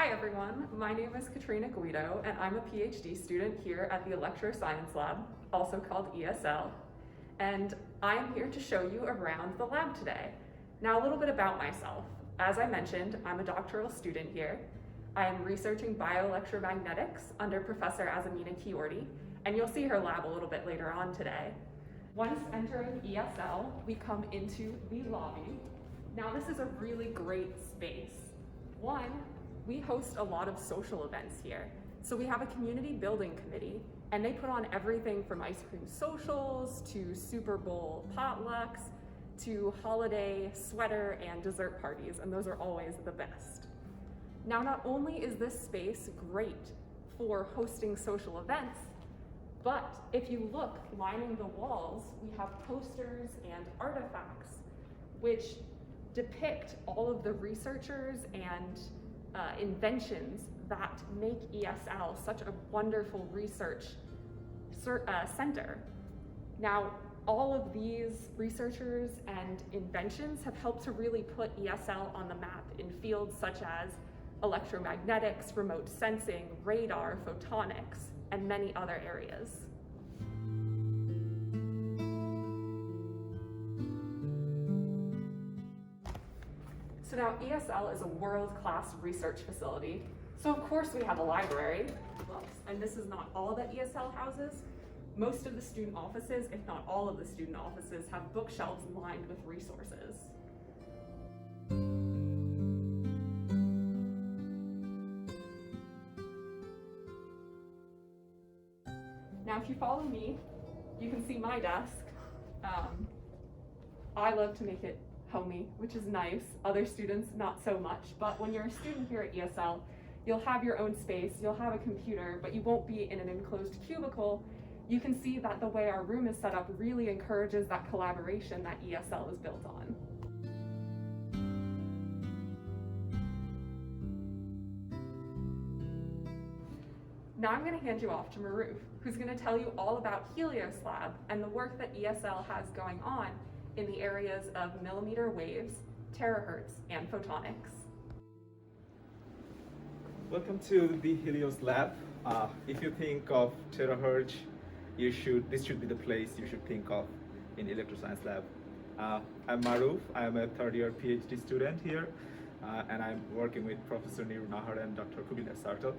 Hi everyone, my name is Katrina Guido and I'm a PhD student here at the ElectroScience Lab, also called ESL, and I'm here to show you around the lab today. Now a little bit about myself. As I mentioned, I'm a doctoral student here. I am researching bioelectromagnetics under Professor Azamina Kiordi, and you'll see her lab a little bit later on today. Once entering ESL, we come into the lobby. Now this is a really great space. One, we host a lot of social events here. So we have a community building committee, and they put on everything from ice cream socials to Super Bowl potlucks to holiday sweater and dessert parties, and those are always the best. Now, not only is this space great for hosting social events, but if you look lining the walls, we have posters and artifacts which depict all of the researchers and inventions that make ESL such a wonderful research center. Now, all of these researchers and inventions have helped to really put ESL on the map in fields such as electromagnetics, remote sensing, radar, photonics, and many other areas. So now ESL is a world-class research facility. So of course we have a library, and this is not all that ESL houses. Most of the student offices, if not all of the student offices, have bookshelves lined with resources. Now if you follow me, you can see my desk. I love to make it homey, which is nice. Other students, not so much. But when you're a student here at ESL, you'll have your own space, you'll have a computer, but you won't be in an enclosed cubicle. You can see that the way our room is set up really encourages that collaboration that ESL is built on. Now I'm going to hand you off to Maruf, who's going to tell you all about Helios Lab and the work that ESL has going on in the areas of millimeter waves, terahertz, and photonics. Welcome to the Helios Lab. If you think of terahertz, this should be the place you should think of in ElectroScience Lab. I'm Maruf. I'm a third-year PhD student here, and I'm working with Professor Niru Nahar and Dr. Kubina Sartel.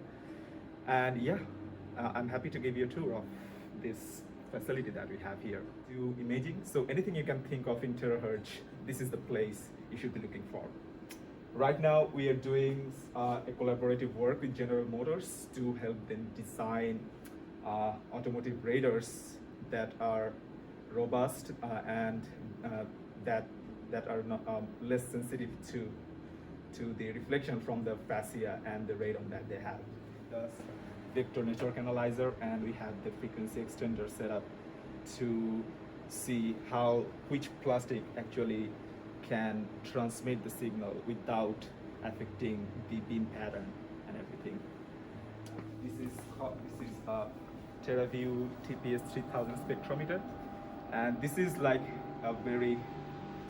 And yeah, I'm happy to give you a tour of this facility that we have here. Do imaging, so anything you can think of in terahertz, this is the place you should be looking for. Right now, we are doing a collaborative work with General Motors to help them design automotive radars that are robust and that are not, less sensitive to the reflection from the fascia and the radon that they have. The vector network analyzer, and we have the frequency extender set up to see which plastic actually can transmit the signal without affecting the beam pattern and everything. This is a TeraView TPS 3000 spectrometer, and this is like a very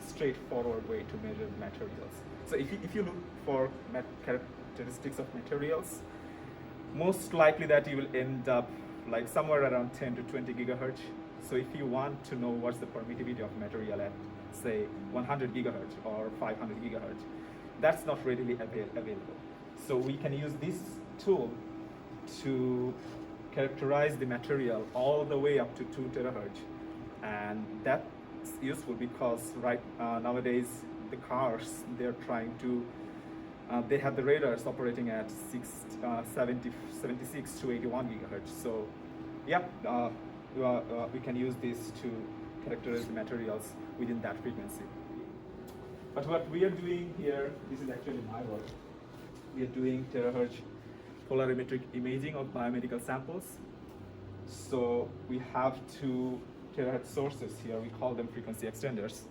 straightforward way to measure materials. So if you look for characteristics of materials, most likely that you will end up like somewhere around 10 to 20 gigahertz. So if you want to know what's the permittivity of material at, say, 100 gigahertz or 500 gigahertz, that's not readily available. So we can use this tool to characterize the material all the way up to 2 terahertz. And that's useful because nowadays the cars, they're trying to they have the radars operating at 76 to 81 gigahertz. So, yeah, we can use this to characterize the materials within that frequency. But what we are doing here, this is actually my work. We are doing terahertz polarimetric imaging of biomedical samples. So we have 2 terahertz sources here. We call them frequency extenders.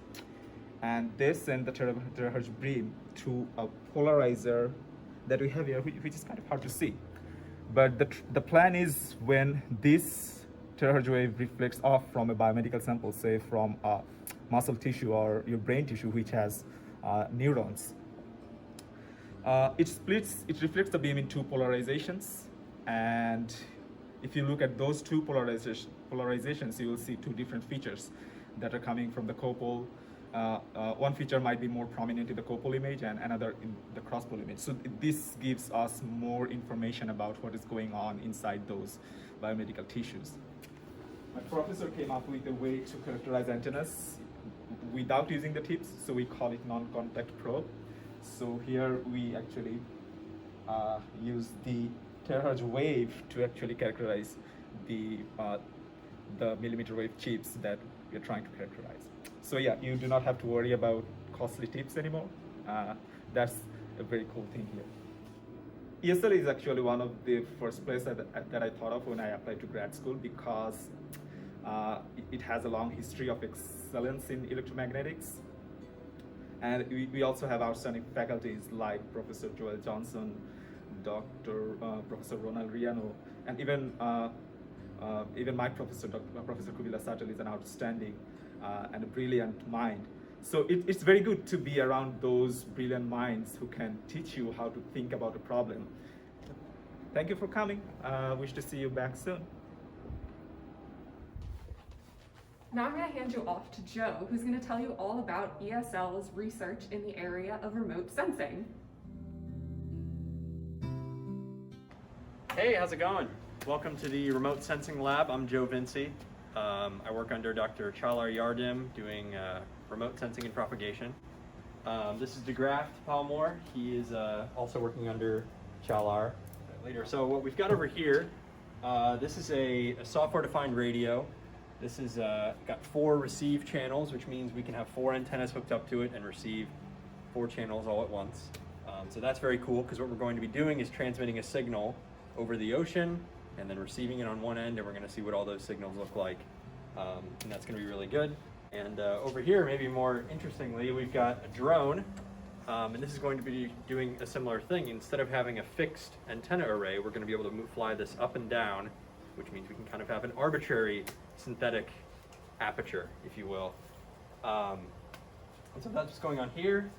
And they send the terahertz beam to a polarizer that we have here, which is kind of hard to see. But the plan is when this terahertz wave reflects off from a biomedical sample, say from muscle tissue or your brain tissue, which has neurons, It reflects the beam in two polarizations, and if you look at those two polarizations, you will see two different features that are coming from the copal. One feature might be more prominent in the copal image and another in the cross-pol image. So this gives us more information about what is going on inside those biomedical tissues. My professor came up with a way to characterize antennas without using the tips, so we call it non-contact probe. So here we actually use the terahertz wave to actually characterize the millimeter wave chips that we're trying to characterize. So yeah, you do not have to worry about costly tips anymore. That's a very cool thing here. ESL is actually one of the first places that I thought of when I applied to grad school, because it has a long history of excellence in electromagnetics. And we also have outstanding faculties like Professor Joel Johnson, Professor Ronald Riano, and even my professor, Professor Kubila Satel, is an outstanding and a brilliant mind. So it's very good to be around those brilliant minds who can teach you how to think about a problem. Thank you for coming. Wish to see you back soon. Now I'm going to hand you off to Joe, who's going to tell you all about ESL's research in the area of remote sensing. Hey, how's it going? Welcome to the Remote Sensing Lab. I'm Joe Vinci. I work under Dr. Chalar Yardim doing remote sensing and propagation. This is DeGraft Palmore. He is also working under Chalar later. So what we've got over here, this is a software-defined radio. This is got 4 receive channels, which means we can have 4 antennas hooked up to it and receive 4 channels all at once. So that's very cool, because what we're going to be doing is transmitting a signal over the ocean and then receiving it on one end, and we're going to see what all those signals look like. And that's going to be really good. And over here, maybe more interestingly, we've got a drone, and this is going to be doing a similar thing. Instead of having a fixed antenna array, we're going to be able to fly this up and down, which means we can kind of have an arbitrary synthetic aperture, if you will. And so that's what's going on here.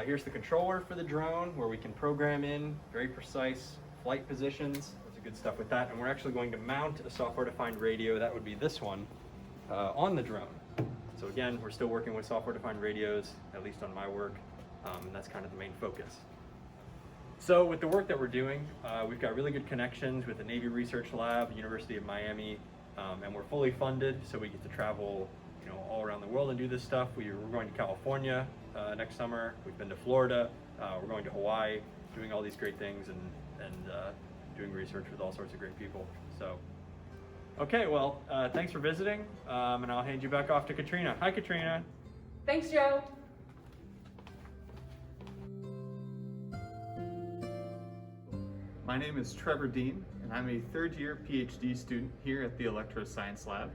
Here's the controller for the drone, where we can program in very precise flight positions. There's good stuff with that. And we're actually going to mount a software-defined radio, that would be this one, on the drone. So again, we're still working with software-defined radios, at least on my work, and that's kind of the main focus. So with the work that we're doing, we've got really good connections with the Navy Research Lab, University of Miami, and we're fully funded, so we get to travel, all around the world and do this stuff. We're going to California next summer. We've been to Florida. We're going to Hawaii, doing all these great things and doing research with all sorts of great people. So, okay, well, thanks for visiting, and I'll hand you back off to Katrina. Hi, Katrina. Thanks, Joe. My name is Trevor Dean, and I'm a third-year PhD student here at the ElectroScience Lab.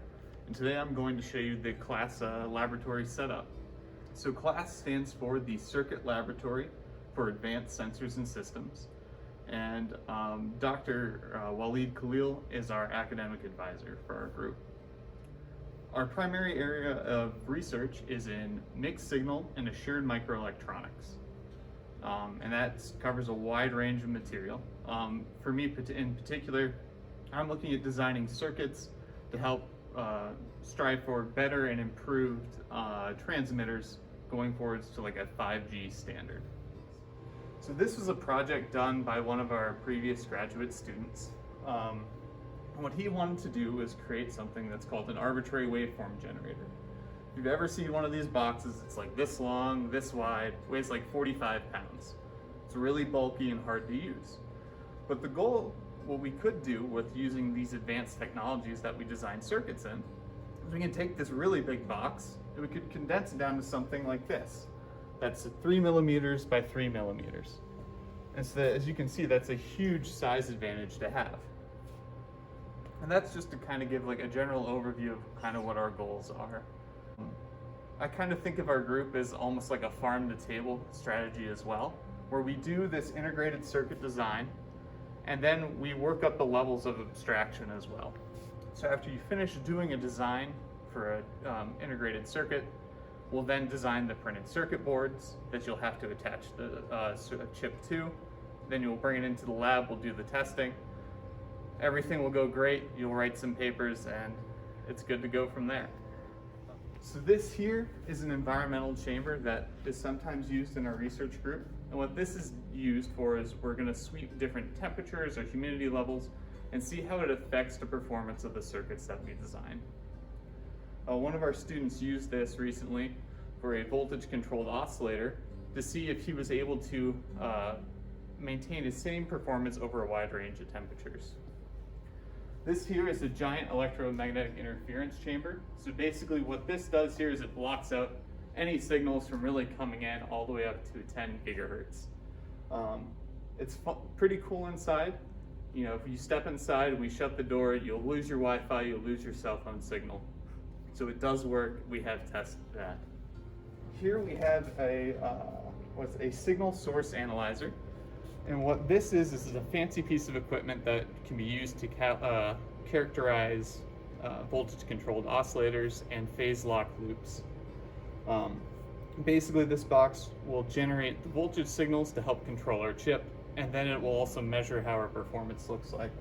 And today I'm going to show you the class laboratory setup. So CLASS stands for the Circuit Laboratory for Advanced Sensors and Systems. And Dr. Waleed Khalil is our academic advisor for our group. Our primary area of research is in mixed signal and assured microelectronics. And that covers a wide range of material. For me in particular, I'm looking at designing circuits to help strive for better and improved transmitters going forwards to like a 5G standard. So this was a project done by one of our previous graduate students. And what he wanted to do was create something that's called an arbitrary waveform generator. If you've ever seen one of these boxes, it's like this long, this wide, weighs like 45 pounds. It's really bulky and hard to use. But the goal, what we could do with using these advanced technologies that we design circuits in, is we can take this really big box and we could condense it down to something like this. That's 3 millimeters by 3 millimeters. And so as you can see, that's a huge size advantage to have. And that's just to kind of give like a general overview of kind of what our goals are. I kind of think of our group as almost like a farm-to-table strategy as well, where we do this integrated circuit design, and then we work up the levels of abstraction as well. So after you finish doing a design for an integrated circuit, We'll then design the printed circuit boards that you'll have to attach the chip to. Then you'll bring it into the lab, we'll do the testing. Everything will go great, you'll write some papers, and it's good to go from there. So this here is an environmental chamber that is sometimes used in our research group. And what this is used for is we're going to sweep different temperatures or humidity levels and see how it affects the performance of the circuits that we design. One of our students used this recently for a voltage controlled oscillator to see if he was able to maintain the same performance over a wide range of temperatures. This here is a giant electromagnetic interference chamber. So basically what this does here is it blocks out any signals from really coming in all the way up to 10 gigahertz. It's pretty cool inside. You know, if you step inside and we shut the door, you'll lose your Wi-Fi, you'll lose your cell phone signal. So it does work, we have tested that. Here we have a signal source analyzer. And what this is a fancy piece of equipment that can be used to characterize voltage-controlled oscillators and phase lock loops. Basically, this box will generate the voltage signals to help control our chip, and then it will also measure how our performance looks like.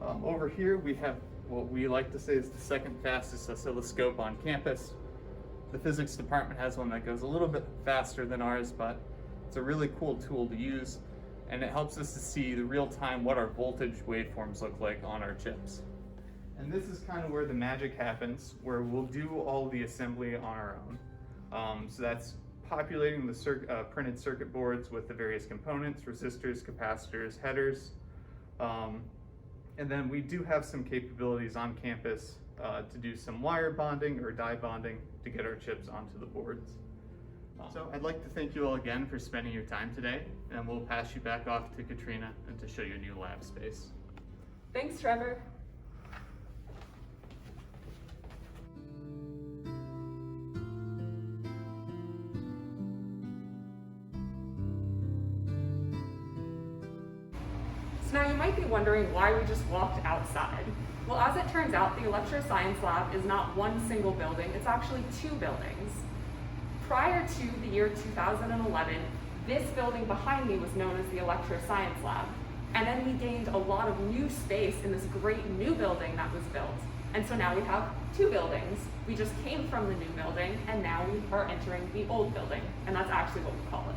Over here, we have what we like to say is the second fastest oscilloscope on campus. The physics department has one that goes a little bit faster than ours, but it's a really cool tool to use. And it helps us to see the real time what our voltage waveforms look like on our chips. And this is kind of where the magic happens, where we'll do all the assembly on our own. So that's populating the printed circuit boards with the various components, resistors, capacitors, headers. And then we do have some capabilities on campus to do some wire bonding or die bonding to get our chips onto the boards. So I'd like to thank you all again for spending your time today, and we'll pass you back off to Katrina and to show you a new lab space. Thanks, Trevor. So now you might be wondering why we just walked outside. Well, as it turns out, the ElectroScience Lab is not one single building, it's actually two buildings. Prior to the year 2011, this building behind me was known as the ElectroScience Lab. And then we gained a lot of new space in this great new building that was built. And so now we have two buildings. We just came from the new building, and now we are entering the old building, and that's actually what we call it.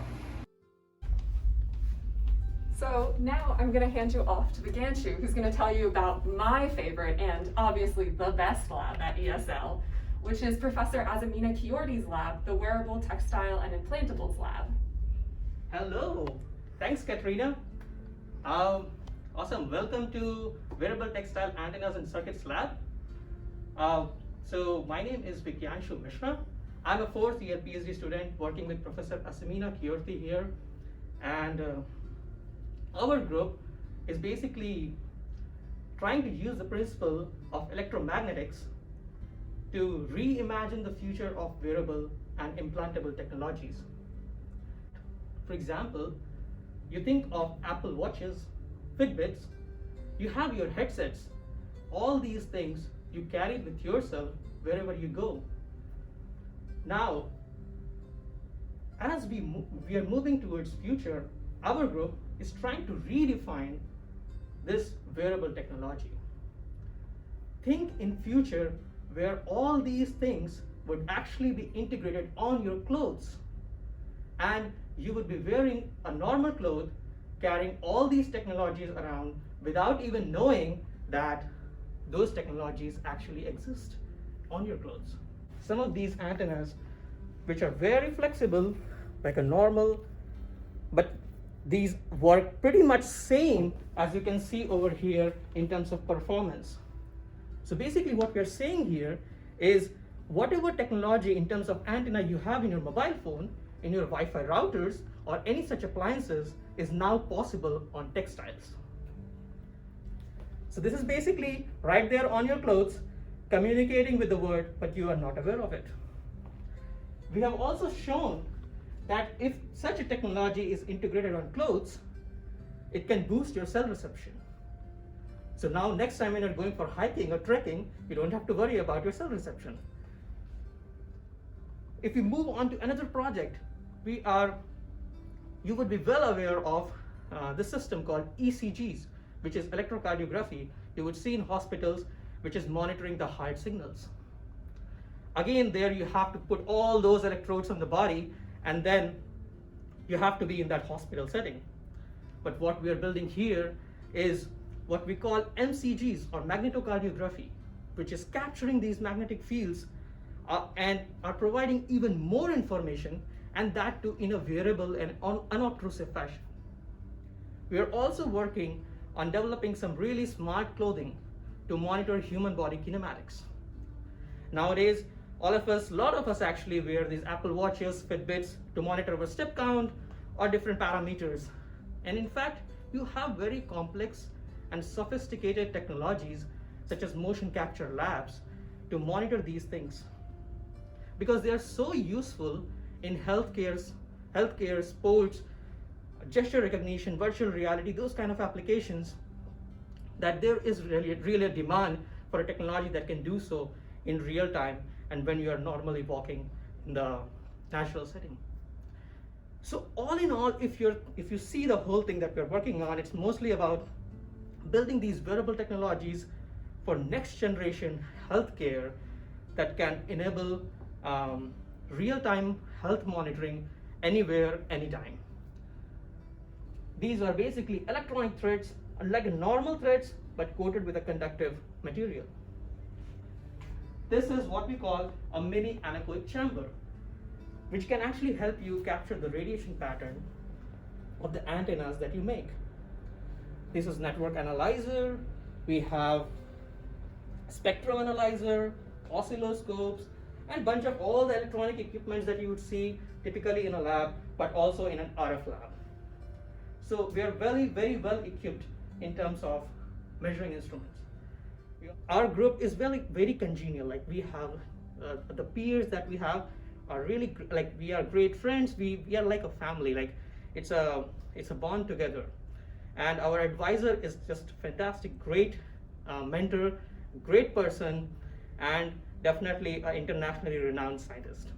So now I'm gonna hand you off to Vigyanshu, who's gonna tell you about my favorite and obviously the best lab at ESL, which is Professor Azamina Kiordi's lab, the Wearable Textile and Implantables Lab. Hello, thanks Katrina. Awesome, welcome to Wearable Textile Antennas and Circuits Lab. So my name is Vigyanshu Mishra. I'm a fourth year PhD student working with Professor Azamina Kiordi here. And our group is basically trying to use the principle of electromagnetics to reimagine the future of wearable and implantable technologies. For example, you think of Apple Watches, Fitbits, you have your headsets, all these things you carry with yourself wherever you go. Now, as we are moving towards future, our group is trying to redefine this wearable technology. Think in future where all these things would actually be integrated on your clothes, and you would be wearing a normal cloth, carrying all these technologies around without even knowing that those technologies actually exist on your clothes. Some of these antennas, which are very flexible, like a normal, but these work pretty much same as you can see over here in terms of performance. So basically what we're saying here is whatever technology in terms of antenna you have in your mobile phone, in your Wi-Fi routers, or any such appliances is now possible on textiles. So this is basically right there on your clothes, communicating with the world, but you are not aware of it. We have also shown that if such a technology is integrated on clothes, it can boost your cell reception. So now next time when you're going for hiking or trekking, you don't have to worry about your cell reception. If we move on to another project, you would be well aware of the system called ECGs, which is electrocardiography. You would see in hospitals, which is monitoring the heart signals. Again, there you have to put all those electrodes on the body, and then you have to be in that hospital setting. But what we are building here is what we call MCGs, or magnetocardiography, which is capturing these magnetic fields and are providing even more information, and that too in a wearable and unobtrusive fashion. We are also working on developing some really smart clothing to monitor human body kinematics. Nowadays, a lot of us actually wear these Apple Watches, Fitbits to monitor our step count or different parameters. And in fact, you have very complex and sophisticated technologies such as motion capture labs to monitor these things, because they are so useful in healthcare, sports, gesture recognition, virtual reality, those kind of applications, that there is really a demand for a technology that can do so in real time and when you are normally walking in the natural setting. So all in all, if you see the whole thing that we're working on, it's mostly about building these wearable technologies for next generation healthcare that can enable real-time health monitoring anywhere, anytime. These are basically electronic threads, like normal threads, but coated with a conductive material. This is what we call a mini anechoic chamber, which can actually help you capture the radiation pattern of the antennas that you make. This is network analyzer. We have spectrum analyzer, oscilloscopes, and bunch of all the electronic equipments that you would see typically in a lab, but also in an RF lab. So we are very, very well equipped in terms of measuring instruments. Our group is very, very congenial. Like, we have the peers that we have are really we are great friends. We are like a family. Like, it's a bond together. And our advisor is just fantastic, great mentor, great person, and definitely an internationally renowned scientist.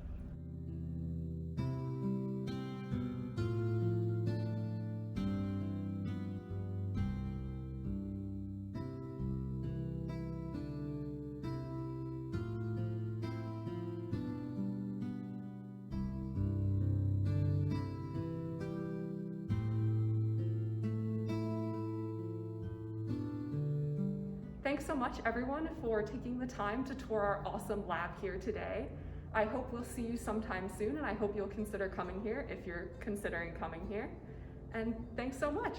Thanks so much, everyone, for taking the time to tour our awesome lab here today. I hope we'll see you sometime soon, and I hope you'll consider coming here if you're considering coming here. And thanks so much.